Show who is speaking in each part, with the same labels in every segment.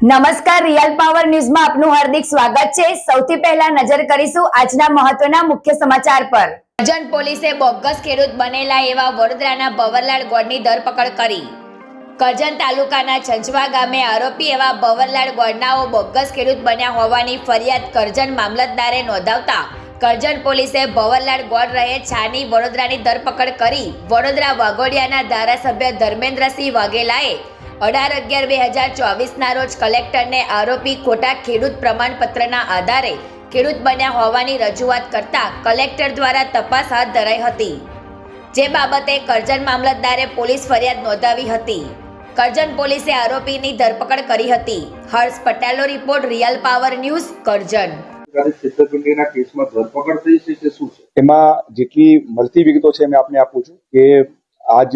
Speaker 1: નમસ્કાર, real power ન્યૂઝમાં આપનું હાર્દિક સ્વાગત છે। સૌથી પહેલા નજર કરીશું આજના મહત્વના મુખ્ય સમાચાર પર। કરજણ પોલીસે બોગસ ખેડૂત બનેલા એવા વડોદરાના ભવરલાલ ગોળની ધરપકડ કરી। કરજણ તાલુકાના છંછવા ગામે આરોપી એવા ભવરલાલ ગોળનાઓ બોગસ ખેડૂત બન્યા હોવાની ફરિયાદ કરજણ મામલતદારે નોંધાવતા કરજણ પોલીસે ભવરલાલ ગોળ રહે છાની વડોદરાની ધરપકડ કરી। વડોદરા વાઘોડિયાના ધારાસભ્ય ધર્મેન્દ્રસિંહ વાઘેલાએ 18/11/2024 રોજ કલેક્ટરને આરોપી ખોટા ખેડૂત પ્રમાણપત્રના આધારે ખેડૂત બન્યા હોવાની રજૂઆત કરતા કલેક્ટર દ્વારા તપાસ હાથ ધરાઈ હતી, જે બાબતે કરજણ મામલતદારે પોલીસ ફરિયાદ નોંધાવી હતી। કરજણ પોલીસે આરોપીની ધરપકડ કરી હતી। હર્ષ પટેલનો report, real power news, Karjan.
Speaker 2: છેતરપિંડીના કેસમાં ધરપકડ થઈ છે કે શું છે?
Speaker 3: એમાં જેટલી મળતી વિગતો છે મેં આપને આપું છું કે આજ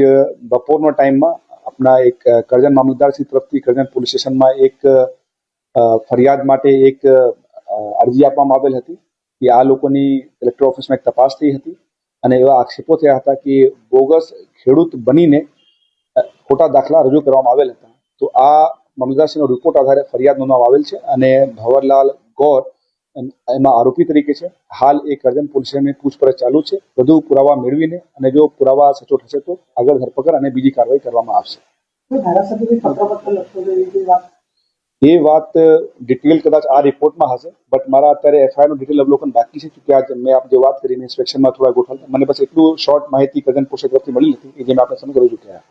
Speaker 3: બપોરનો ટાઈમમાં अपना एक करजन मामलतदार की तरफ थी करजन पुलिस स्टेशन में एक फरियाद माटे एक अरजी आपवामां आवेल हती कि आ लोकोनी कलेक्टर ऑफिस में एक तपास थई हती अने एवा आक्षेपो थया हता कि बोगस खेडूत बनीने खोटा दाखला रजू करवामां आवेल हता। तो आ मामलतदारश्रीनो रिपोर्ट आधारे फरियाद नोंधवामां आवेल छे अने भवरलाल गौर एमां आरोपी तरीके छे। हाल एक करजन पुलिस में पूछपरछ चालू है। વધુ પુરાવા મેળવીને અને જો પુરાવા સચોટ હશે તો આગળ ધરપકડ અને બીજી કાર્યવાહી કરવામાં આવશે। એ વાત ડિટેલ કદાચ આ રિપોર્ટમાં હશે, બટ મારા અત્યારે એફઆઈઆર નું ડિટેલ અવલોકન બાકી છે કે આજ મેં આપ જે વાત કરીને ઇન્સ્પેક્શનમાં થોડા ગોઠવતા મને બસ એટલું શોર્ટ માહિતી કરજણ પોલીસ તરફથી મળી હતી કે જે મેં આપણે સમજ કરી ચૂક્યા।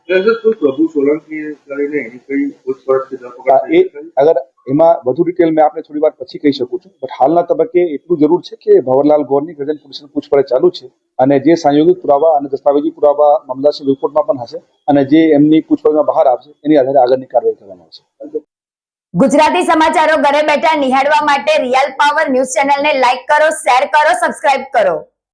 Speaker 2: પ્રભુ સોલંકી કરીને એની કઈ પૂછપરછથી ધરપકડ થઈ?
Speaker 3: અગર એમાં વધુ ડિટેલ મેં આપને થોડી વાર પછી કહી શકું છું, બટ હાલના તબક્કે એટલું જરૂર છે કે ભવરલાલ ગોરની કરજણ પોલીસની પૂછપરછ ચાલુ છે અને જે સંયોગિક પુરાવા અને દસ્તાવેજી પુરાવા મામલતદાર રિપોર્ટમાં પણ હશે અને જે એમની પૂછપરછમાં બહાર આવશે એની આધારે આગળની કાર્યવાહી કરવામાં આવશે।
Speaker 1: ગુજરાતી સમાચારો ઘરે બેઠા નિહાળવા માટે રિયલ પાવર ન્યૂઝ ચેનલને લાઈક કરો, શેર કરો, સબસ્ક્રાઇબ કરો।